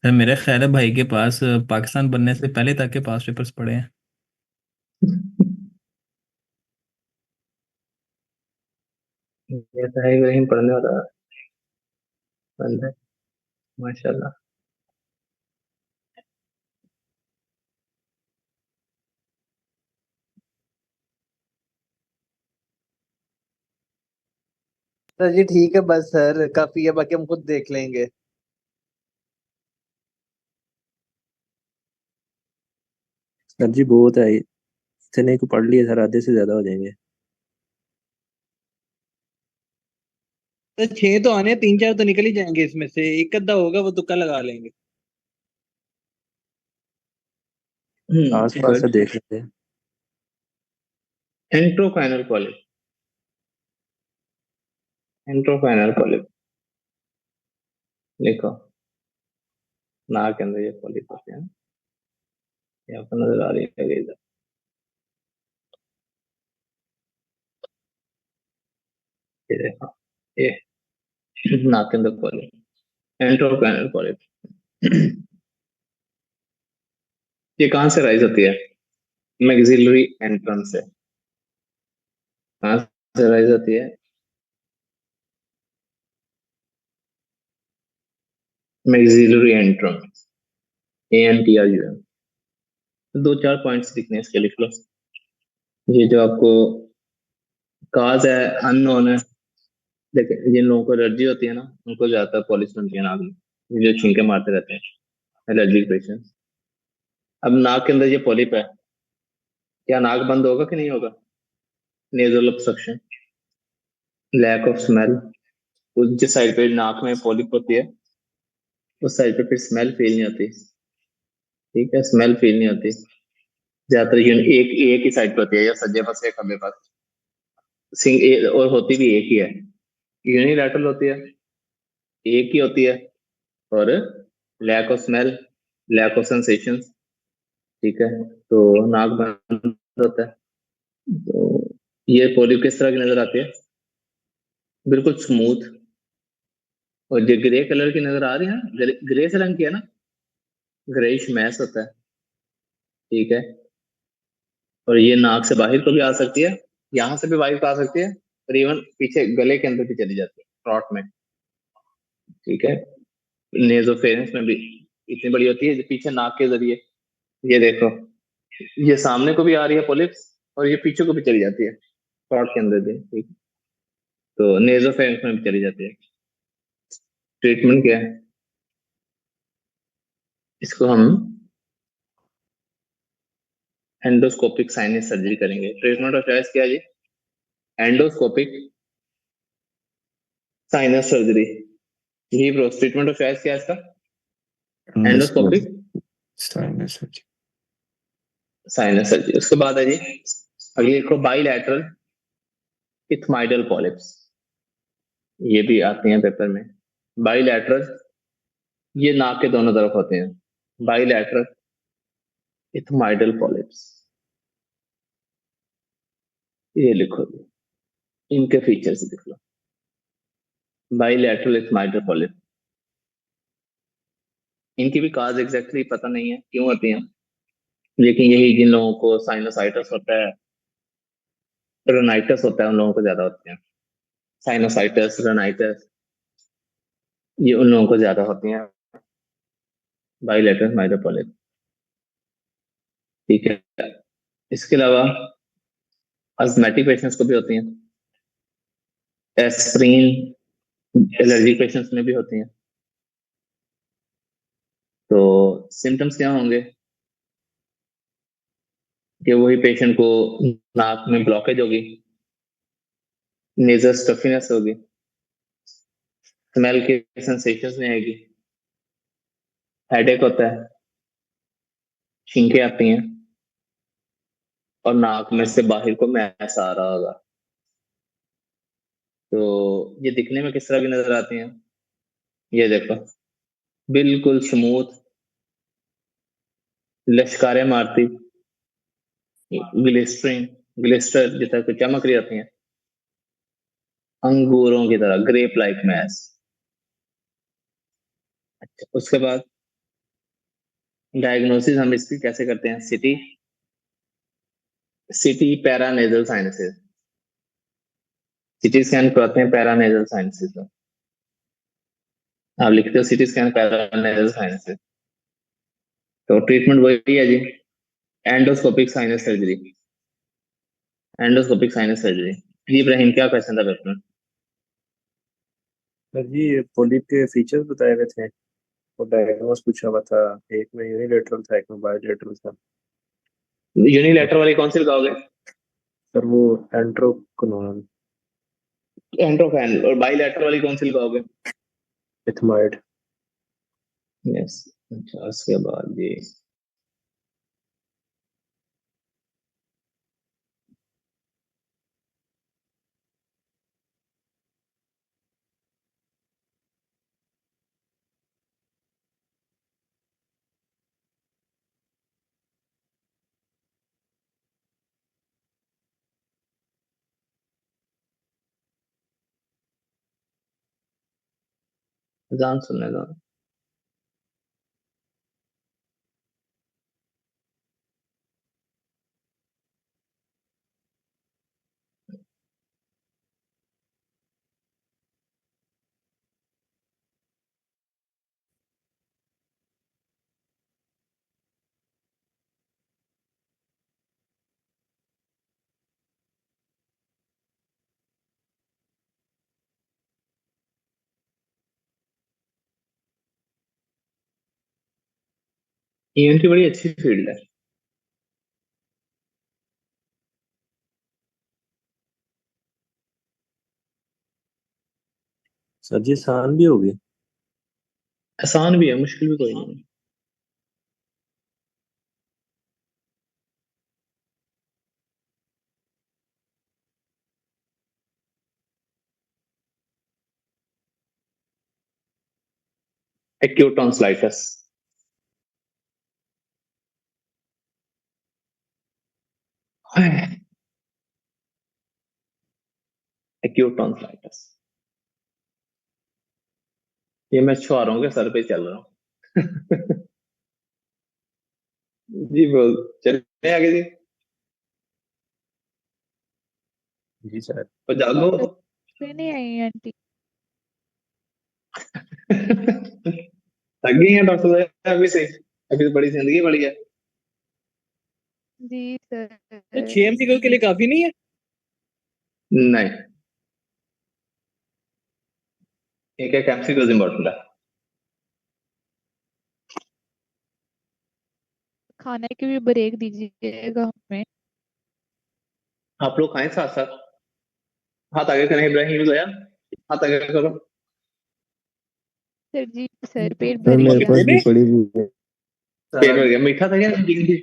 मेरा ख्याल है भाई के पास पाकिस्तान बनने से पहले तक के पास पेपर्स पड़े हैं। ये तो है, इब्राहिम पढ़ने वाला बंदा है, माशाल्लाह। सर जी ठीक है, बस सर काफी है, बाकी हम खुद देख लेंगे। सर जी बहुत है, इतने को पढ़ लिए सर, आधे से ज्यादा हो जाएंगे। तो छह तो आने हैं, तीन चार तो निकल ही जाएंगे, इसमें से एक अद्धा होगा वो तुक्का लगा लेंगे। आस पास से गुड। देख लेते हैं। एंट्रोफाइनल पॉलिप। एंट्रोफाइनल पॉलिप लिखो। नाक के अंदर ये पॉलिप होते हैं। ये आपको नजर आ रही है इधर। ये देखो, ये नाक के अंदर पॉलिप, एंट्रोफाइनल पॉलिप। ये कहाँ से राइज होती है? मैक्सिलरी एंट्रम से। कहाँ से राइज होती है? Maxillary antrum. ANTRUM। दो चार पॉइंट्स लिखने हैं इसके, लिख लो। ये जो आपको काज है, अननोन है। देखिए, जिन लोगों को एलर्जी होती है ना, उनको ज्यादातर पॉलिश बनती है नाक में। ये जो छींके मारते रहते हैं, एलर्जी पेशेंट। अब नाक के अंदर ये पॉलिप है, क्या नाक बंद होगा कि नहीं होगा? Nasal obstruction, lack of smell. उस जिस साइड पे नाक में पॉलिप होती है, उस साइड पे फिर स्मेल फील नहीं होती। ठीक है, स्मेल फील नहीं होती। ज्यादातर एक एक ही साइड पे होती है, या सज्जे पास या खब्बे पास। और होती भी एक ही है। यूनिलैटरल होती है, एक ही होती है। और lack of smell, lack of sensation. ठीक है, तो नाक बंद होता है। तो ये पॉलिप किस तरह की नजर आती है? बिल्कुल स्मूथ। और जो ग्रे कलर की नजर आ रही है ना, ग्रे से रंग की है ना, ग्रेइश मैस होता है। ठीक है, और ये नाक से बाहर को भी आ सकती है, यहाँ से भी बाहर को आ सकती है, और इवन पीछे गले के अंदर भी चली जाती है, थ्रॉट में। ठीक है, नेजोफेरेंस में भी इतनी बड़ी होती है, जो पीछे नाक के जरिए। ये देखो, ये सामने को भी आ रही है पोलिप्स, और ये पीछे को भी चली जाती है, थ्रॉट के अंदर भी। ठीक, तो नेजोफेरेंस में भी चली जाती है। ट्रीटमेंट क्या है? इसको हम एंडोस्कोपिक साइनस सर्जरी करेंगे। ट्रीटमेंट ऑफ चॉइस क्या है जी? Endoscopic sinus surgery. यही ब्रो, ट्रीटमेंट ऑफ चॉइस क्या है इसका? Endoscopic sinus surgery. उसके बाद है जी, अगली देखो, बाइलैटरल इथमाइडल पॉलिप्स। ये भी आती हैं पेपर में। बाइलैटरल, ये नाक के दोनों तरफ होते हैं। बाइलैटरल इथमाइडल पॉलिप्स, ये लिखो जी, इनके फीचर्स लिख लो। बाइलैटरल इथमाइडल पॉलिप, इनकी भी काज एग्जैक्टली पता नहीं है क्यों होती हैं, लेकिन यही जिन लोगों को साइनोसाइटिस होता है, रेनाइटिस होता है, उन लोगों को ज्यादा होती है। साइनोसाइटिस, रेनाइटिस, ये उन लोगों को ज्यादा होती हैं, बाइलेटरल माइक्रोपोलिप। ठीक है, इसके अलावा अस्थमेटिक पेशेंट्स को भी होती हैं, एस्प्रिन एलर्जी पेशेंट्स में भी होती हैं। तो सिम्टम्स क्या होंगे? कि वही पेशेंट को नाक में ब्लॉकेज होगी, नेजल स्टफीनेस होगी, स्मेल की सेंसेशन नहीं आएगी, हेडेक होता है, छींकें आती हैं, और नाक में से बाहर को मैस आ रहा होगा। तो ये दिखने में किस तरह की नजर आती हैं? ये देखो, बिल्कुल स्मूथ, लश्कारे मारती, ग्लिस्टरिंग, ग्लिस्टर जिस तरह की चमक रही होती हैं, अंगूरों की तरह, ग्रेप लाइक मैस। अच्छा, उसके बाद डायग्नोसिस हम इसकी कैसे करते हैं? CT CT paranasal sinuses, CT scan करवाते हैं पैरानेजल साइनसेस में। आप लिखते हो सिटी स्कैन पैरानेजल साइनसेस, तो ट्रीटमेंट वही है जी, endoscopic sinus surgery. Endoscopic sinus surgery. जी इब्राहिम, क्या क्वेश्चन था पेपर में? सर जी ये पोलिप के फीचर्स बताए गए थे और डायग्नोस पूछा हुआ था। एक में यूनिलेटरल था, एक में बायलेटरल था। यूनिलेटर वाली कौन सी लगाओगे? सर वो एंट्रोकनोन एंट्रोफैन। और बाईलेटर वाली कौन सी लगाओगे? इथमाइड। यस। अच्छा, उसके बाद जी अजान सुनने दो। ईएनटी बड़ी अच्छी फील्ड है। सर जी आसान भी होगी। आसान भी है, मुश्किल भी कोई नहीं है। Acute tonsillitis. Acute tonsillitis. ये मैं छुहारों के सर पे चल रहा हूँ। जी बोल, चले आगे जी। जी सर। तो जागो। फिर नहीं आई आंटी। थक गई है डॉक्टर साहब अभी से? अभी तो बड़ी जिंदगी बड़ी है। जी तो सर। 6 MCQ के लिए काफी नहीं है? नहीं, एक एक एमसीक्यूज इंपॉर्टेंट है। खाने की भी ब्रेक दीजिएगा हमें। आप लोग खाएं साथ साथ। हाथ आगे करें इब्राहिम भैया, हाथ आगे करो। सर जी सर पेट सर भर मेरे गया। पास भी पड़ी हुई है। पेट भर गया, मीठा था क्या नमकीन थी?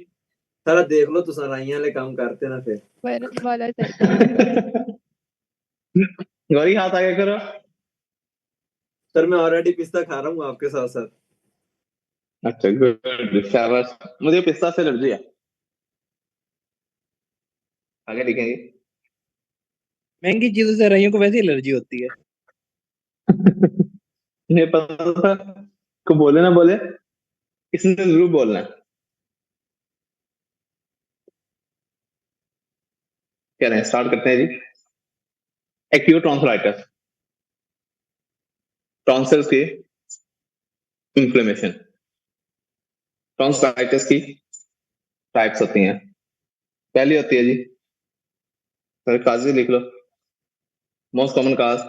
सारा देख लो तो सराइयां वाले काम करते ना फिर। बर्फ वाला सर। गौरी हाथ आगे करो। सर मैं ऑलरेडी पिस्ता खा रहा हूँ आपके साथ साथ। अच्छा गुड, शाबाश। मुझे पिस्ता से एलर्जी है। आगे लिखेंगे। महंगी चीजों से राइयों को वैसे एलर्जी होती है। इन्हें पता था को बोले ना बोले, इसने जरूर बोलना है। कह रहे हैं, स्टार्ट करते हैं जी। एक्यूट टॉन्सिलाइटिस, टॉन्सिल्स की इंफ्लेमेशन। टॉन्सिलाइटिस की टाइप्स होती हैं। पहली होती है जी, सर काजी लिख लो। Most common cause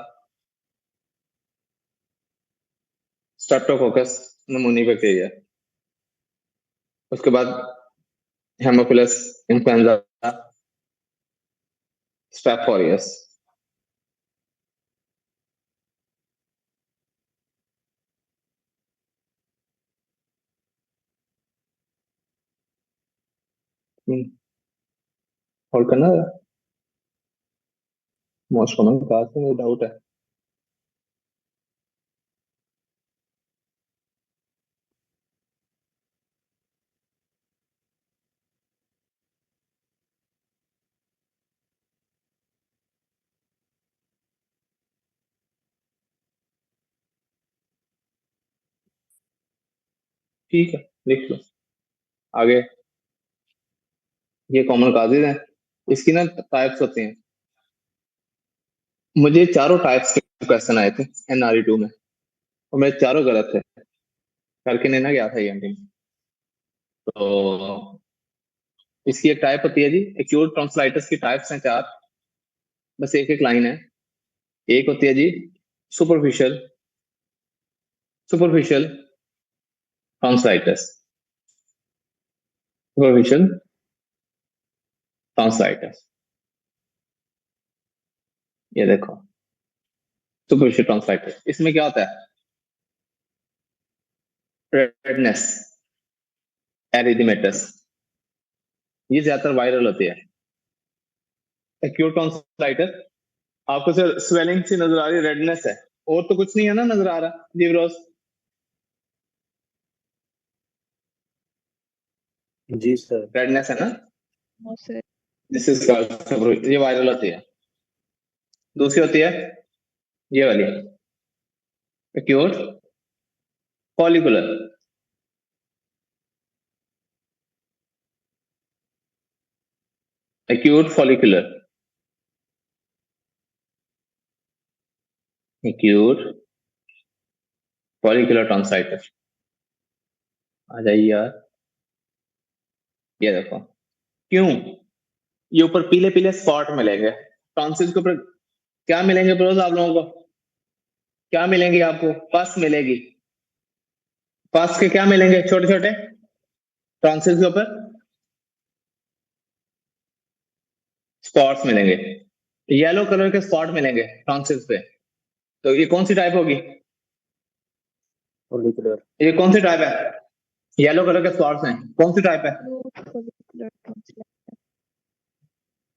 streptococcus pneumoniae bacteria. उसके बाद haemophilus influenza, strep aureus. Hold करना है। मोस्ट कॉमन काज में मुझे डाउट है। ठीक है, लिख लो। आगे ये कॉमन काजेज हैं, इसकी ना टाइप्स होते हैं। मुझे चारों टाइप्स के क्वेश्चन आए थे NRE2 में और मेरे चारों गलत थे, करके नहीं ना गया था ये में। तो इसकी एक टाइप होती है जी, एक्यूट टॉन्सिलाइटिस की टाइप्स हैं 4, बस एक एक लाइन है। एक होती है जी superficial superficial tonsillitis, superficial tonsillitis, ये देखो सुपरफिशियल टॉन्सिलाइटिस। इसमें क्या होता है, रेडनेस, एरिथेमेटस, ये ज्यादातर वायरल होती है। एक्यूट टॉन्सिलाइटिस आपको सिर्फ स्वेलिंग सी नजर आ रही है, रेडनेस है, और तो कुछ नहीं है ना नजर आ रहा जीवरोस। जी सर। रेडनेस है ना, नो सर। दिस इज ये वायरल होती है। दूसरी होती है ये वाली acute follicular, acute follicular, acute follicular tonsillitis. आ जाइए यार, ये देखो क्यों, ये ऊपर पीले पीले स्पॉट मिलेंगे टॉन्सिल्स के ऊपर। क्या मिलेंगे ब्रोज आप लोगों को, क्या मिलेंगे आपको, पस मिलेगी, पस के क्या मिलेंगे, छोटे छोटे टॉन्सिल्स के ऊपर स्पॉट्स मिलेंगे, येलो कलर के स्पॉट मिलेंगे टॉन्सिल्स पे। तो ये कौन सी टाइप होगी, फॉलिकुलर। ये कौन सी टाइप है, येलो कलर के स्पॉट्स हैं, कौन सी टाइप है। follicular tonsillitis।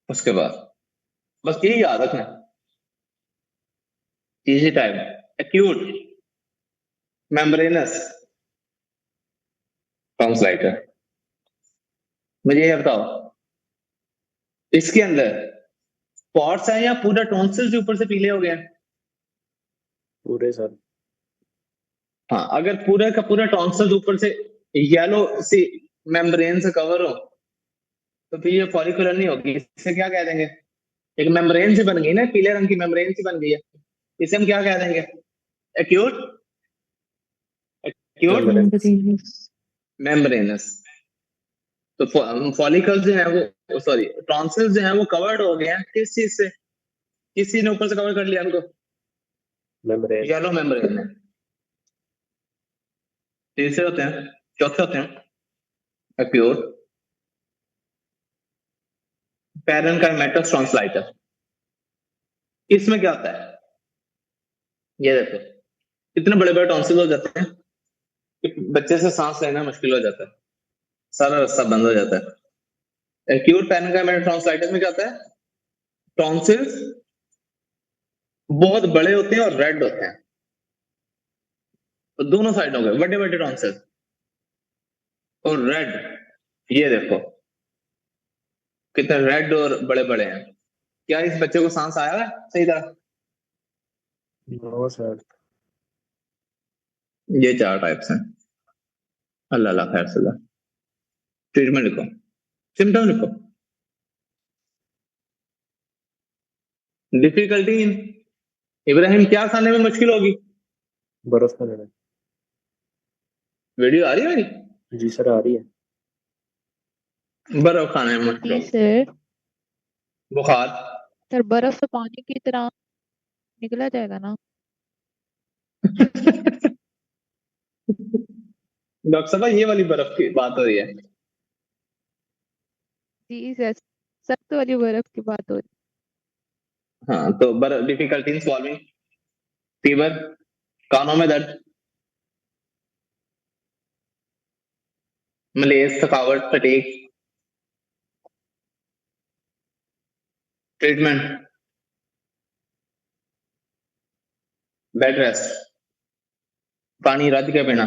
उसके बाद बस यही याद रखना, तीसरी टाइप एक्यूट मेम्ब्रेनस टॉन्सिलाइटिस। मुझे ये बताओ, इसके अंदर स्पॉट्स हैं या पूरा टॉन्सिल के ऊपर से पीले हो गए हैं। पूरे सर। हाँ, अगर पूरा का पूरा टॉन्सिल ऊपर से येलो सी मेम्ब्रेन से कवर हो तो फिर ये फॉलिकुलर नहीं होगी, इसे क्या कह देंगे, एक मेम्ब्रेन से बन गई ना, पीले रंग की मेम्ब्रेन से बन गई है, इसे हम क्या कह देंगे, एक्यूट, एक्यूट Membranous। मेम्ब्रेनस। तो फॉलिकल्स जो है वो, सॉरी टॉन्सिल्स जो है वो कवर्ड हो गए हैं किस चीज से, किस चीज ने ऊपर से कवर कर लिया उनको, मेम्ब्रेन। येलो मेम्ब्रेन ने। तीसरे होते हैं, चौथे होते हैं एक्यूट पैरेन्काइमेटस टॉन्सिलाइटिस। इसमें क्या होता है, ये देखो इतने बड़े बड़े टॉन्सिल हो जाते हैं कि बच्चे से सांस लेना मुश्किल हो जाता है, सारा रास्ता बंद हो जाता है। एक्यूट पैरेन्काइमेटस टॉन्सिलाइटिस में क्या होता है, टॉन्सिल्स बहुत बड़े होते हैं और रेड होते हैं, तो दोनों साइडों के बड़े बड़े टॉन्सिल्स और रेड, ये देखो कितने रेड और बड़े बड़े हैं। क्या इस बच्चे को सांस आया है सही तरह, नो सर। ये 4 टाइप्स हैं। अल्लाह अल्लाह खैर सला। ट्रीटमेंट लिखो, सिम्टम लिखो। डिफिकल्टी इन, इब्राहिम क्या खाने में मुश्किल होगी, बर्फ का लेना। वीडियो आ रही है मेरी, जी सर आ रही है। बर्फ खाने में मुश्किल जी होगी, सर। बुखार, सर बर्फ तो पानी की तरह निकला जाएगा ना। डॉक्टर साहब ये वाली बर्फ की बात हो रही है। जी सर, सख्त वाली बर्फ की बात हो रही हाँ तो बर्फ, डिफिकल्टी इन सॉल्विंग, फीवर, कानों में दर्द, मलेज, थकावट, फटीग। ट्रीटमेंट बेड रेस्ट, पानी रद्द के पीना,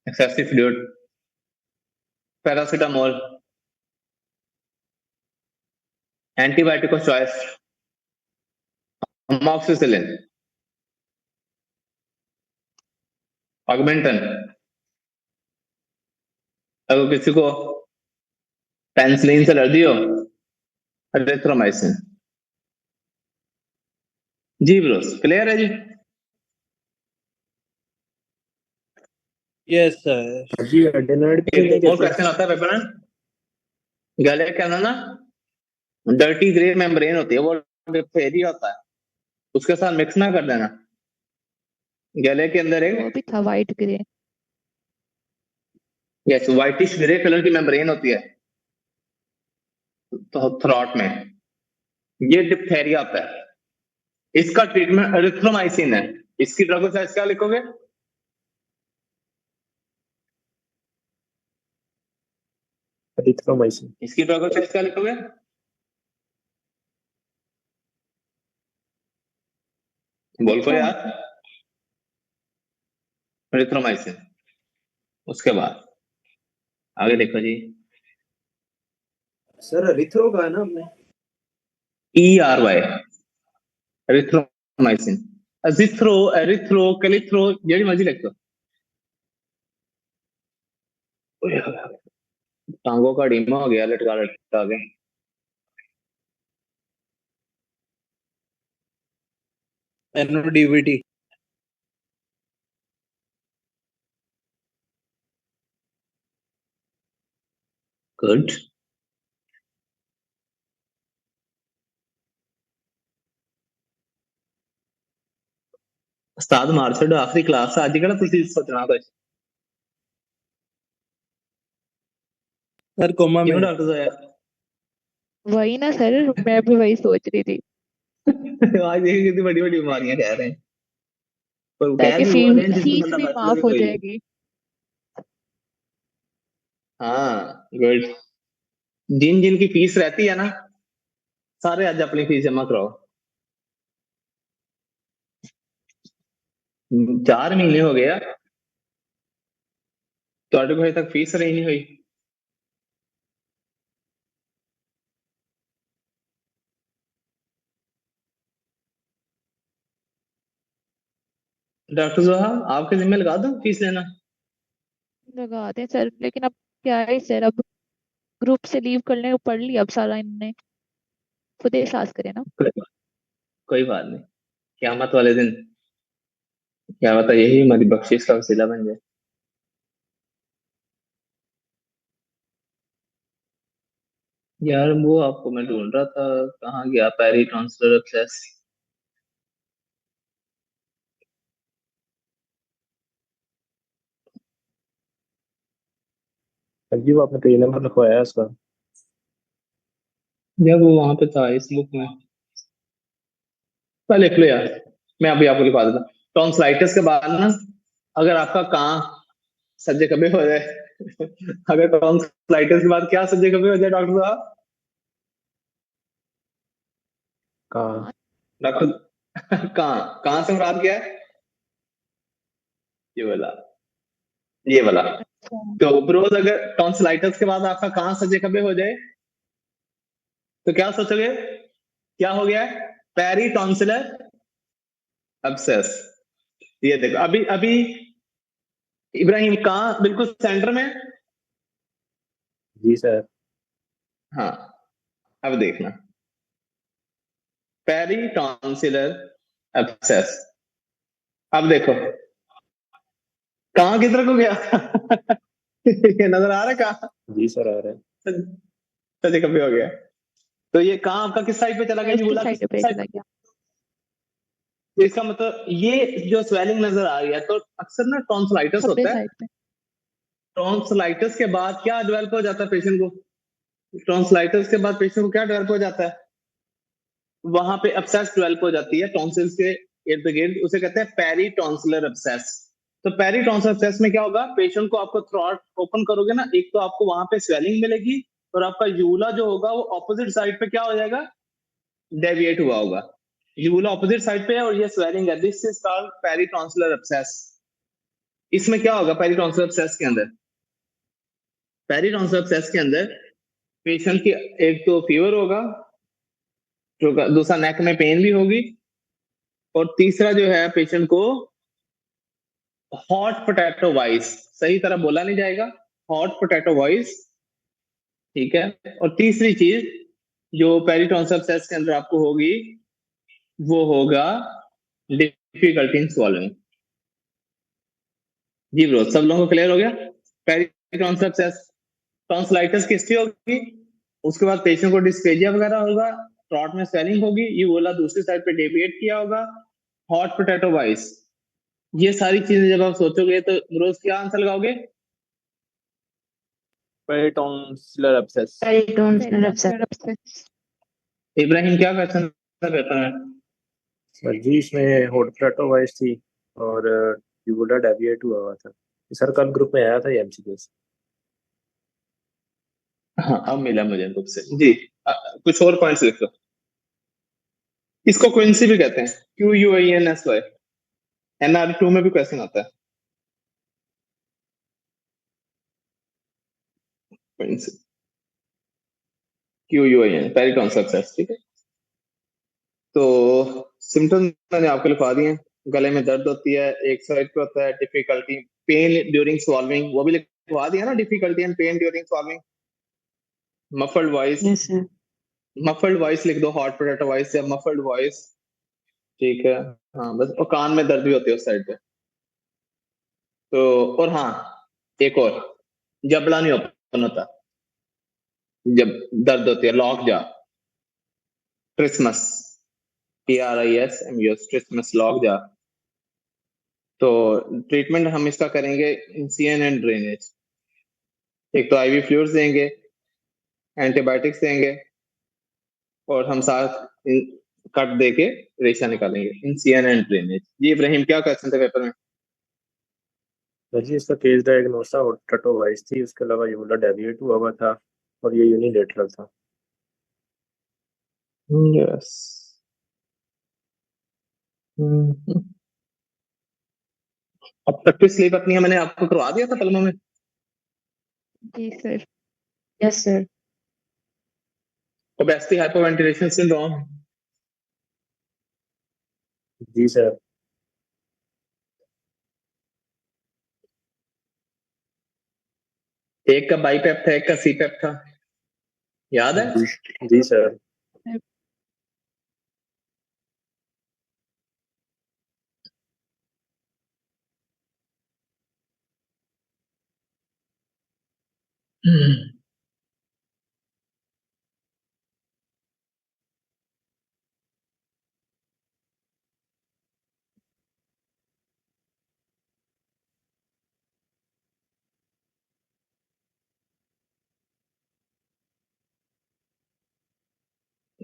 excessive fluid, paracetamol, antibiotic of choice, amoxicillin, Augmentin, अगर किसी को पेनिसिलिन से एलर्जी हो, एरिथ्रोमाइसिन। जी ब्रोस, क्लियर है जी? Yes sir. जी एडेनॉइड भी नहीं एक और देते। क्वेश्चन आता है पेपर में, गले के अंदर ना डर्टी ग्रे मेम्ब्रेन होती है, वो डिप्थेरिया होता है, उसके साथ मिक्स ना कर देना। गले के अंदर वो एक भी था white grey. Yes whitish grey colour की मेम्ब्रेन होती है तो थ्रॉट में, ये डिप्थेरिया होता है। इसका ट्रीटमेंट एरिथ्रोमाइसिन है। इसकी ड्रग साइज क्या लिखोगे? एरिथ्रोमाइसिन। इसकी ड्रग साइज क्या लिखोगे? बोल को यार, एरिथ्रोमाइसिन। उसके बाद आगे देखो जी, सर एरिथ्रो का है ना आपने? ERY erythromycin. Azithro, erythro, clarithro, जेडी मर्जी लिख दो। टांगों का डीमा हो गया लटका लटका के। एनओडीवीटी। गुड। उस्ताद मार्शल आखिरी क्लास आज कड़ा तुसी सोचना कुछ सर कोमा क्यों में। डॉक्टर साहब? वही ना सर, मैं भी वही सोच रही थी। आज ये कितनी बड़ी बड़ी बीमारियां कह रहे हैं, पर कह ताकि भी वो रहे हैं जिसमें फीस बंदा भी फंस लगे माफ हो कोई। जाएगी। हाँ गुड। जिन जिन की फीस रहती है ना, सारे आज अपनी फीस जमा कराओ। 4 महीने हो गया ਤੁਹਾਡੇ ਕੋਲ ਹਜੇ ਤੱਕ ਫੀਸ ਰਹੀ नहीं हुई। डॉक्टर साहब आपके जिम्मे लगा दूं फीस लेना? लगा दें सर, लेकिन अब क्या है सर, अब ग्रुप से लीव करने को पड़ लिया अब सारा, इनने खुद एहसास करे ना। कोई बात नहीं, क़यामत वाले दिन क्या बता यही हमारी बख्शिश का वसीला बन जाए। यार वो आपको मैं ढूंढ रहा था, कहाँ गया पेरी ट्रांसफर एक्सेस। सर जी वो आपने पेज नंबर लिखवाया है उसका? यार वो वहां पे था इस बुक में, लिख लो यार, मैं अभी आपको लिखवा देता। टॉन्सिलाइटिस के बाद ना, अगर आपका कान सज्जे कबे हो जाए अगर टॉन्सिलाइटिस के बाद क्या सज्जे कबे हो जाए डॉक्टर साहब? कहाँ? डॉक्टर कहाँ से मुराद क्या है? ये वाला, ये वाला। अच्छा। तो ब्रोज अगर टॉन्सिलाइटिस के बाद आपका कान सज्जे कबे हो जाए तो क्या सोचोगे क्या हो गया? Peritonsillar abscess. ये देखो अभी अभी इब्राहिम कहाँ बिल्कुल सेंटर में। जी सर। हाँ अब देखना, पेरी टॉन्सिलर अब्सेस। अब देखो कहाँ किधर को गया ये नजर आ रहा है कहाँ जी सर आ रहा है। सजे कभी हो गया। तो ये कहाँ आपका किस साइड पे चला गया? लेफ्ट यूला किस साइड पे साइड? चला गया। तो इसका मतलब ये जो स्वेलिंग नजर आ रही है तो अक्सर ना टॉन्सिलाइटिस खब्बे होता है। साइड पे। टॉन्सिलाइटिस के बाद क्या डेवलप हो जाता है पेशेंट को? टॉन्सिलाइटिस के बाद पेशेंट को क्या डेवलप हो जाता है? वहां पे अब्सेस डेवलप हो जाती है टॉन्सिल्स के इर्द गिर्द, उसे कहते हैं पेरी टॉन्सिलर अब्सेस। तो पेरी टॉन्सिलर अब्सेस में क्या होगा, पेशेंट को आपको थ्रॉट ओपन करोगे ना, एक तो आपको वहां पे स्वेलिंग मिलेगी और आपका यूला जो होगा वो ऑपोजिट साइड पे क्या हो जाएगा, डेविएट हुआ होगा। यूला ऑपोजिट साइड पे है और ये स्वेलिंग है, this is called peritonsillar abscess. इसमें क्या होगा पेरी टॉन्सिलर अब्सेस के अंदर? पेरी टॉन्सिलर अब्सेस के अंदर पेशेंट की एक तो फीवर होगा, जो दूसरा नेक में पेन भी होगी, और तीसरा जो है पेशेंट को हॉट पोटैटो वाइस, सही तरह बोला नहीं जाएगा, हॉट पोटैटो वॉइस, ठीक है। और तीसरी चीज जो पेरिटोन्सल सेल्स के अंदर आपको होगी वो होगा डिफिकल्टी इन स्वॉलोइंग। जी ब्रो, सब लोगों को क्लियर हो गया? पेरिटोन्सल सेल्स, टॉन्सिलाइटिस की हिस्ट्री होगी, उसके बाद पेशेंट को डिस्पेजिया वगैरह होगा, ट्रॉट में स्वेलिंग होगी, ये बोला दूसरी साइड पे डेविएट किया होगा, हॉट पोटैटो वाइस। ये सारी चीजें जब आप सोचोगे तो रोज क्या आंसर लगाओगे? पेरिटोन्सिलर एब्सेस। पेरिटोन्सिलर एब्सेस। इब्राहिम क्या क्वेश्चन रहता है? सर जी इसमें हॉट पोटैटो वाइस थी और ट्यूबुलर डेविएट हुआ हुआ था। ये सर कल ग्रुप में आया था ये एमसीक्यू। हाँ, अब मिला मुझे बुक से जी। कुछ और पॉइंट्स लिख लो। इसको क्विंसी भी कहते हैं, QUINSY। NR2 में भी क्वेश्चन आता है क्विंसी, QUIN, पेरिटोन्सल सेल्स, ठीक है। तो सिम्टम्स मैंने आपको लिखवा दिए हैं। गले में दर्द होती है, एक साइड पे होता है डिफिकल्टी, पेन ड्यूरिंग सॉल्विंग, वो भी लिखवा दिया ना, difficulty and pen during solving. Muffled voice, yes sir. Muffled voice लिख दो, हॉट पोटैटो वॉइस या मफल्ड वॉइस, ठीक है। हाँ बस, और कान में दर्द भी होती है उस साइड पे। तो और हाँ, एक और, जबड़ा नहीं ओपन होता जब दर्द होती है, लॉक जा, ट्रिस्मस, TRISMUS, ट्रिस्मस लॉक जा। तो ट्रीटमेंट हम इसका करेंगे इंसियन एंड ड्रेनेज। एक तो IV फ्लूइड्स देंगे, एंटीबायोटिक्स देंगे, और हम साथ कट दे के रेशा निकालेंगे, इंसियन एंड ड्रेनेज। जी इब्राहिम, क्या क्वेश्चन थे पेपर में? सर जी इसका केस डायग्नोसा हॉट पोटैटो वाइस थी, उसके अलावा यूबुलर डेविएट हुआ हुआ था और ये यूनिलेटरल था। यस। अब प्रैक्टिस स्लीप अपनी मैंने आपको करवा दिया था कलमों में। जी sir. Yes sir. Obesity hypoventilation syndrome, जी सर। एक का बाईपेप था, एक का सीपेप था, याद है? जी, जी सर।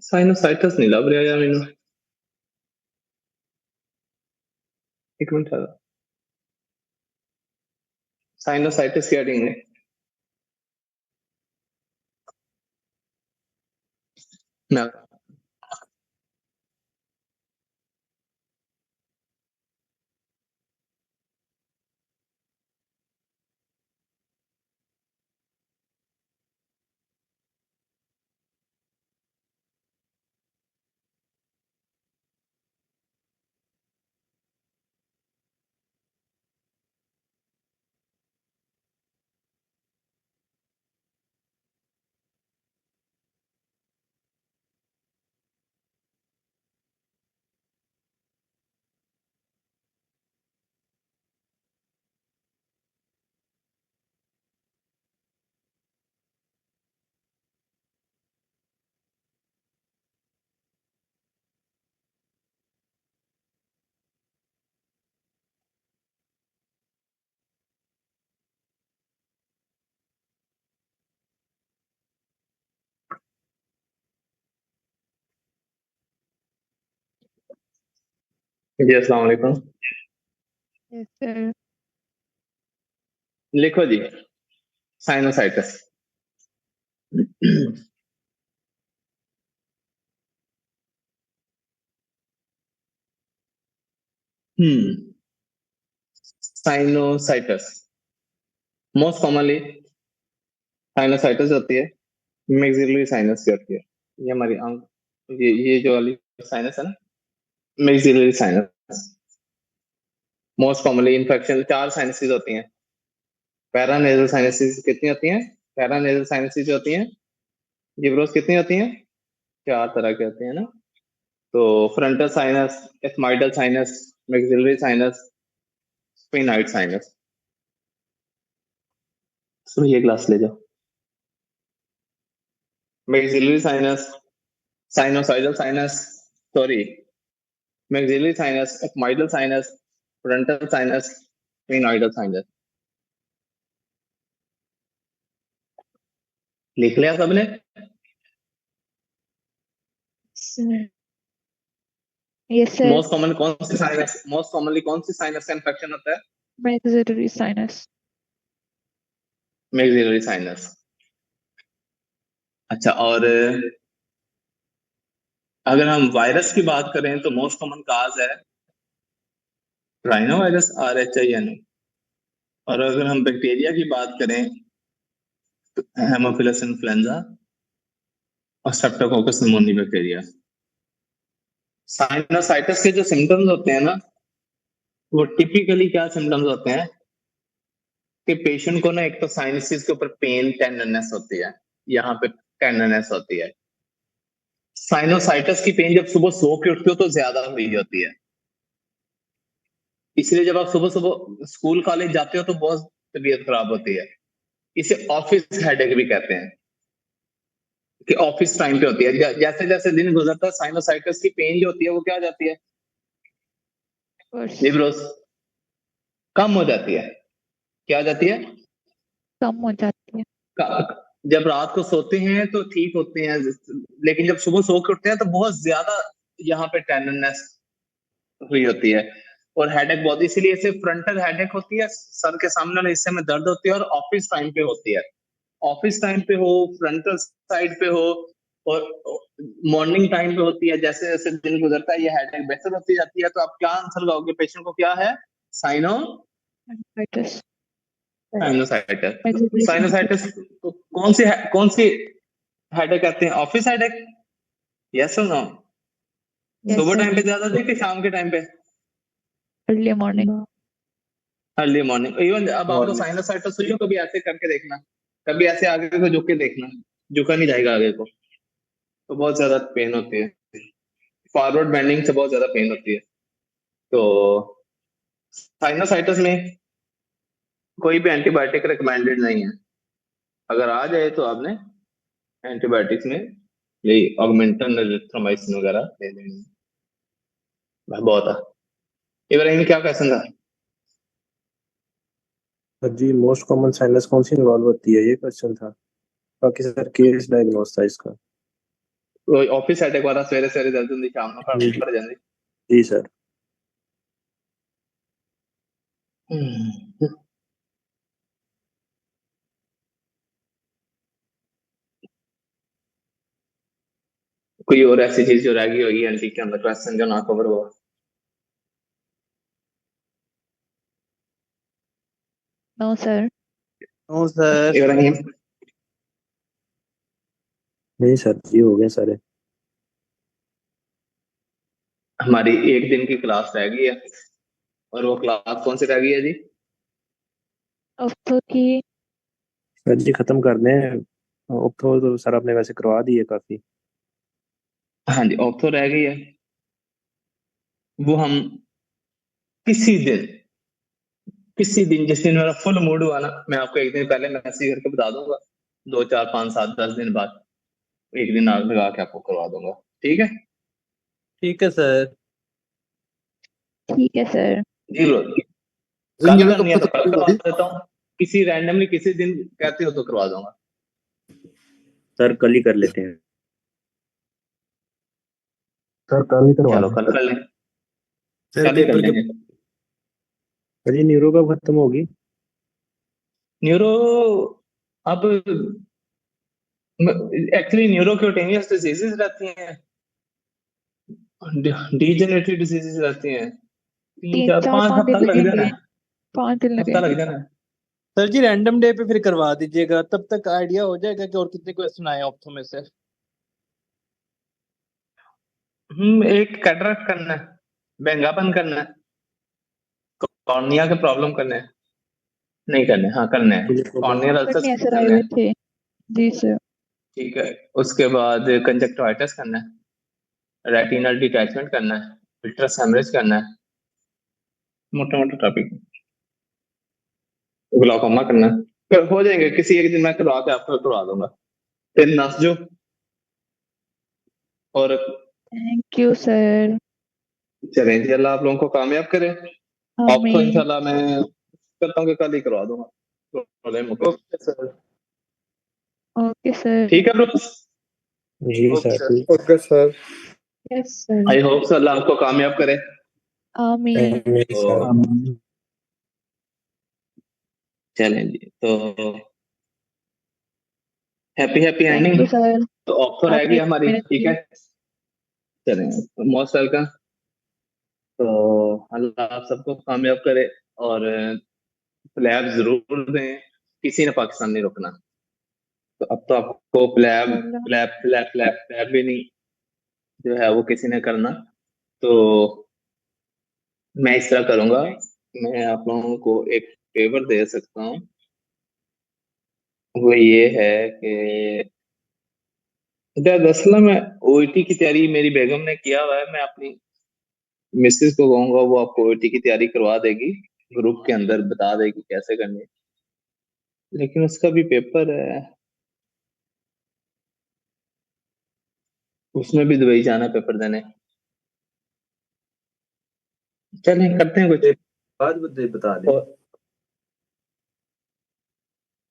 साइनोसाइटिस नहीं लग रहा यार मैनू, एक मिनट ठहरो। साइनोसाइटिस क्या रिंग है? ना, जी अस्सलाम वालेकुम। Yes sir. लिखो जी, sinusitis. Sinusitis most commonly sinusitis होती है, मैक्सिलरी साइनस की होती है। ये हमारी आंख, ये जो वाली साइनस है ना, maxillary sinus. Most commonly infection, 4 sinuses होती हैं, पैरानेजल साइनसेस कितनी होती हैं? पैरानेजल साइनसेस जो होती हैं जिब्रोस कितनी होती हैं? 4 तरह की होती हैं ना। तो frontal sinus, ethmoidal sinus, maxillary sinus, sphenoid sinus. तो ये क्लास ले जाओ। Maxillary sinus, sinusoidal sinus, sorry, maxillary sinus, ethmoidal sinus, frontal sinus, sphenoidal sinus. लिख लिया सबने? Yes sir. मोस्ट कॉमन कौन सी साइनस, मोस्ट कॉमनली कौन सी साइनस का इन्फेक्शन होता है? Maxillary sinus. Maxillary sinus. अच्छा, और अगर हम वायरस की बात करें तो मोस्ट कॉमन काज है राइनोवायरस, RHIN। और अगर हम बैक्टीरिया की बात करें तो हेमोफिलस इन्फ्लुएंजा और स्ट्रेप्टोकोकस निमोनिया बैक्टीरिया। साइनोसाइटिस के जो सिम्टम्स होते हैं ना, वो टिपिकली क्या सिम्टम्स होते हैं कि पेशेंट को ना एक तो साइनसिस के ऊपर पेन, टेंडरनेस होती है, यहाँ पे टेंडरनेस होती है। साइनोसाइटिस की पेन जब सुबह सो के उठते हो तो ज्यादा हुई होती है, इसलिए जब आप सुबह सुबह स्कूल कॉलेज जाते हो तो बहुत तबीयत खराब होती है। इसे ऑफिस हेडेक भी कहते हैं कि ऑफिस टाइम पे होती है। जैसे जैसे दिन गुजरता है साइनोसाइटिस की पेन जो होती है वो क्या हो जाती है? वर्स लिब्रोस कम हो जाती है। क्या हो जाती है? कम हो जाती है। जब रात को सोते हैं तो ठीक होते हैं, लेकिन जब सुबह सो के उठते हैं तो बहुत ज्यादा यहाँ पे टेंडरनेस हुई होती है और हेडेक बहुत, इसीलिए इसे फ्रंटल हेडेक होती है, सर के सामने वाले हिस्से में दर्द होती है और ऑफिस टाइम पे होती है। ऑफिस टाइम पे हो, फ्रंटल साइड पे हो और मॉर्निंग टाइम पे होती है, जैसे जैसे दिन गुजरता है ये हेडेक बेहतर होती जाती है। तो आप क्या आंसर लगाओगे? पेशेंट को क्या है? Sinusitis. Sinusitis. Maxillary sinus. Sinusitis कौन सी हेडेक कहते हैं? Office headache? यस और नो? यस सुबह सर। टाइम पे ज्यादा होती है कि शाम के टाइम पे? Early morning. Early morning. Even अब आपको मॉर्निंग। साइनोसाइटिस हुई हो, कभी ऐसे करके देखना, कभी ऐसे आगे को झुक के देखना, झुका नहीं जाएगा आगे को, तो बहुत ज्यादा पेन होती है। फॉरवर्ड बेंडिंग से बहुत ज्यादा पेन होती है। तो साइनोसाइटिस में कोई भी एंटीबायोटिक रिकमेंडेड नहीं है। अगर आ जाए तो आपने एंटीबायोटिक्स में यही ऑगमेंटन, एजिथ्रोमाइसिन वगैरह ले लेनी है। भाई बहुत है। इब्राहिम क्या क्वेश्चन था? सर जी, मोस्ट कॉमन साइनस कौन सी इन्वॉल्व होती है, ये क्वेश्चन था। बाकी सर केस डायग्नोस था इसका। वो ऑफिस अटैक वाला सवेरे सवेरे जल्दी जल्दी शाम में जी पड़ जाती। जी सर। कोई और ऐसी चीज जो रह गई होगी एंटी के अंदर, क्वेश्चन जो ना कवर हुआ? No sir. No sir. Ibrahim? नहीं सर जी, हो गए सारे। हमारी एक दिन की क्लास रह गई है, और वो क्लास कौन सी रह गई है जी? अब तो की सर जी खत्म कर दें, अब तो सर आपने वैसे करवा दी है काफी। हाँ जी, ऑप्थो रह गई है। वो हम किसी दिन जिस दिन मेरा फुल मूड हुआ ना, मैं आपको एक दिन पहले मैसेज करके बता दूंगा, 2 4 5 7 10 दिन बाद एक दिन आग लगा के आपको करवा दूंगा। ठीक है? ठीक है सर। ठीक है सर। जी ब्रो। कल जिंदगी करनी है कब तो तक कल करवा होगी? देता हूँ, किसी रैंडमली किसी दिन कहते हो तो करवा दूंगा। सर कल ही कर लेते हैं। सर कल ही करवा चलो दें। कल कर लें, सर कल ही कर पेपर के लेंगे। सर ये न्यूरो कब खत्म होगी? न्यूरो अब एक्चुअली न्यूरोक्यूटेनियस डिजीजेस रहती हैं, डीजेनरेटिव डिजीजेस रहती हैं। तीन तीन चार चार पांच 5 दिन हफ्ता लग जाना लगेंगे। है। 5 दिन हफ्ता लग लगेंगे। जाना है। सर जी रैंडम डे पे फिर करवा दीजिएगा, तब तक आइडिया हो जाएगा कि और कितने क्वेश्चन आए ऑप्थो में से। एक कैटरेक्ट करना है, बेंगापन करना है, कॉर्निया के प्रॉब्लम करना है, नहीं करने, हाँ करने हैं, कॉर्नियल अल्सर्स करने सर आए करने हुए हैं। थे। जी सर। ठीक है, उसके बाद कंजक्टिवाइटिस करना है, रेटिनल डिटैचमेंट करना है, विट्रस हेमरेज करना है, मोटा मोटा टॉपिक, ग्लाकोमा करना है। हो जाएंगे, किसी एक दिन मैं करवा के आपको करवा दूंगा। फिर नसजो और थैंक यू सर। चलें जी, अल्लाह आप लोगों को कामयाब करे। अब तो आमीन। इंशाल्लाह मैं करता हूँ कि कल ही करवा दूंगा प्रॉब्लम होगा। Okay sir. Okay sir. ठीक है ब्रो, जी ओके सर, सर, ठीक। Okay sir. Yes sir. I hope अल्लाह आपको कामयाब करे। आमीन। आमीन तो सर। चलें जी, तो happy happy thank ending. You sir. तो ऑफ तो रहेगी आपने हमारी, मेहनत ठीक की। है। चलें, मोस्ट वेलकम। तो अल्लाह आप सबको कामयाब करे, और प्लेब जरूर दें, किसी ने पाकिस्तान नहीं रोकना। तो अब तो आपको प्लेब इंशाल्लाह। प्लेब प्लेब प्लेब प्लेब भी नहीं जो है वो किसी ने करना। तो मैं इस तरह करूंगा, मैं आप लोगों को एक फेवर दे सकता हूँ, वो ये है कि दरअसल मैं ओईटी की तैयारी मेरी बेगम ने किया हुआ है, मैं अपनी मिसेस को कहूंगा वो आपको ओईटी की तैयारी करवा देगी, ग्रुप के अंदर बता देगी कैसे करनी है। लेकिन उसका भी पेपर है, उसमें भी दुबई जाना है पेपर देने। चलें करते हैं कुछ। बाद बता दें। और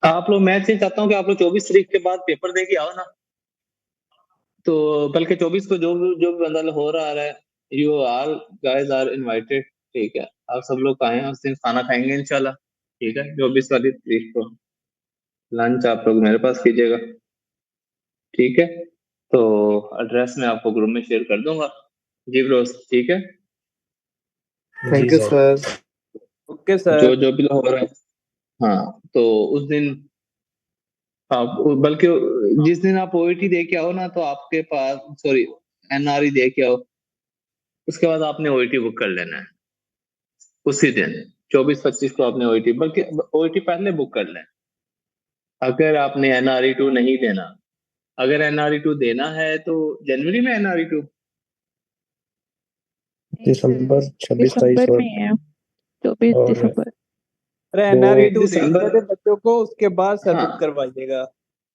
आप लोग, मैं ये चाहता हूँ कि आप लोग 24 तारीख के बाद पेपर दे के आओ ना। तो बल्कि 24 को जो भी बंदा हो रहा है, you are guys are invited. ठीक है, आप सब लोग आए हैं, उस दिन खाना खाएंगे इंशाल्लाह। ठीक है, 24 वाली तारीख को लंच आप लोग मेरे पास कीजिएगा। ठीक है, तो एड्रेस मैं आपको ग्रुप में शेयर कर दूंगा। जी ब्रोस, ठीक है। थैंक जी you sir. Sir. Okay sir. जो जो भी हो रहा है, हाँ तो उस दिन आप, बल्कि जिस दिन आप ओईटी दे के आओ ना, तो आपके पास, सॉरी, एनआरई दे के आओ, उसके बाद आपने ओईटी बुक कर लेना है उसी दिन। 24-25 को आपने ओईटी, बल्कि ओईटी पहले बुक कर लें। अगर आपने एनआरई 2 नहीं देना, अगर एनआरई 2 देना है तो जनवरी में एनआरई 2, नहीं सर, दिसंबर 26, 27 दिसंबर और में है। 24 और दिसंबर। अरे वो एनआरई 2 दे दिसंबर, दीजिए बच्चों को, उसके बाद सर हाँ बुक करवाइएगा।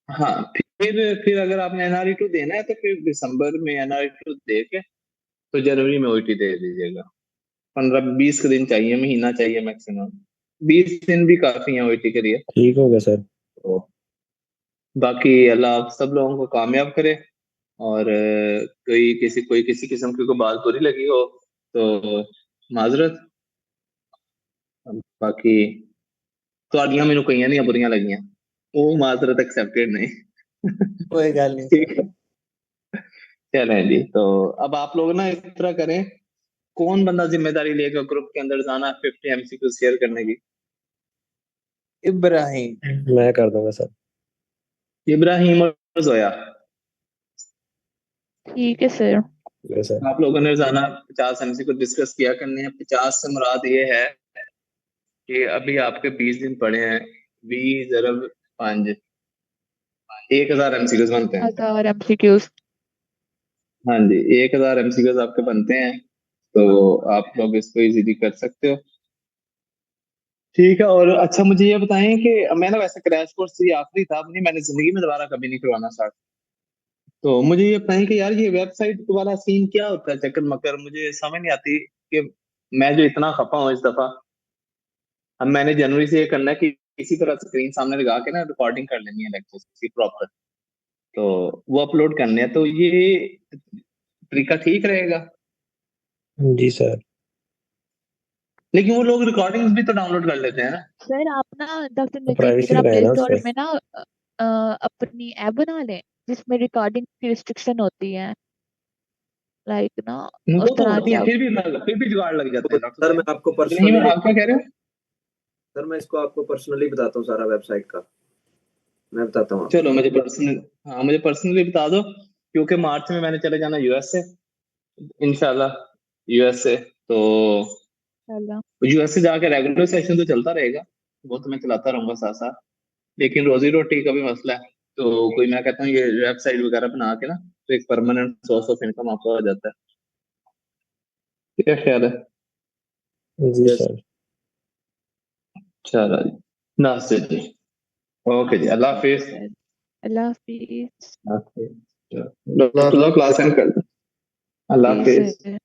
हाँ, फिर अगर आपने एनआरई 2 देना है तो फिर दिसंबर में एनआरई 2 दे के तो जनवरी में ओईटी दे दीजिएगा। 15-20 के दिन चाहिए, महीना चाहिए मैक्सिमम, 20 दिन भी काफी है ओईटी के लिए। ठीक हो गया सर। तो बाकी अल्लाह आप सब लोगों को कामयाब करे। और कोई किसी किस्म की कोई बात बुरी लगी हो तो माजरत। बाकी ਤੁਹਾਡੀਆਂ ਮੈਨੂੰ ਕਈਆਂ ਦੀਆਂ बुरियां लगियां, वो माजरत एक्सेप्टेड नहीं। कोई गल नहीं ठीक सर। है, चलें जी। तो अब आप लोग ना इस तरह करें, कौन बंदा जिम्मेदारी लेगा ग्रुप के अंदर जाना 50 एमसीक्यू शेयर करने की? इब्राहिम। मैं कर दूंगा सर। इब्राहिम और जोया, ठीक है सर। ठीक है सर। आप लोगों ने जाना 50 एमसीक्यू डिस्कस किया करने हैं। 50 से मुराद ये है कि अभी आपके 20 दिन पड़े हैं, 20 ज़रब 5, 1000 एमसीक्यूज बनते हैं। 1000 MCQs। हाँ जी, 1000 एमसीक्यूज आपके बनते हैं, तो आप लोग इसको इजीली कर सकते हो। ठीक है, और अच्छा मुझे ये बताएं कि मैं ना वैसे क्रैश कोर्स ये आखिरी था अपनी, मैंने जिंदगी में दोबारा कभी नहीं करवाना स्टार्ट। तो मुझे ये बताएं कि यार ये वेबसाइट वाला सीन क्या होता है, चक्कर मकर मुझे समझ नहीं आती कि मैं जो इतना खपा हूँ इस दफा। अब मैंने जनवरी से ये करना है कि किसी तरह स्क्रीन सामने लगा के ना रिकॉर्डिंग कर लेनी है लेक्चर्स की प्रॉपर, तो वो अपलोड करने हैं। तो ये तरीका ठीक रहेगा? जी सर। लेकिन वो लोग रिकॉर्डिंग्स भी तो डाउनलोड कर लेते हैं ना। सर आप ना डॉक्टर तो नजीब की प्राइवेसी तरह लगाए प्ले ना स्टोर उसमें। में ना अपनी ऐप बना लें जिसमें रिकॉर्डिंग की रिस्ट्रिक्शन होती है, लाइक ना वो उस तो तरह होती की है, आप। फिर भी जुगाड़ लग जाते तो हैं डॉक्टर सर मैं साहब। आपको इब्राहिम, पर्सनली, आप क्या कह रहे हो? सर मैं इसको आपको पर्सनली बताता हूँ सारा वेबसाइट का, मैं बताता हूँ आपको। चलो मुझे पर्सनल, हाँ मुझे पर्सनली बता दो, क्योंकि मार्च में मैंने चले जाना यूएस से इंशाल्लाह। यूएस से तो चलो। यूएस से जाके रेगुलर सेशन तो चलता रहेगा, वो तो मैं चलाता रहूंगा साथ साथ, लेकिन रोजी रोटी का भी मसला है। तो कोई, मैं कहता हूँ ये वेबसाइट वगैरह बना के ना, तो एक परमानेंट सोर्स ऑफ इनकम आपका हो जाता है। क्या ख्याल है? जी Yes. सर। चलो जी, नासिर जी, ओके जी, अल्लाह हाफिज। सर अल्लाह हाफिज। क्लास एंड कर दो। अल्लाह जी हाफिज। सर।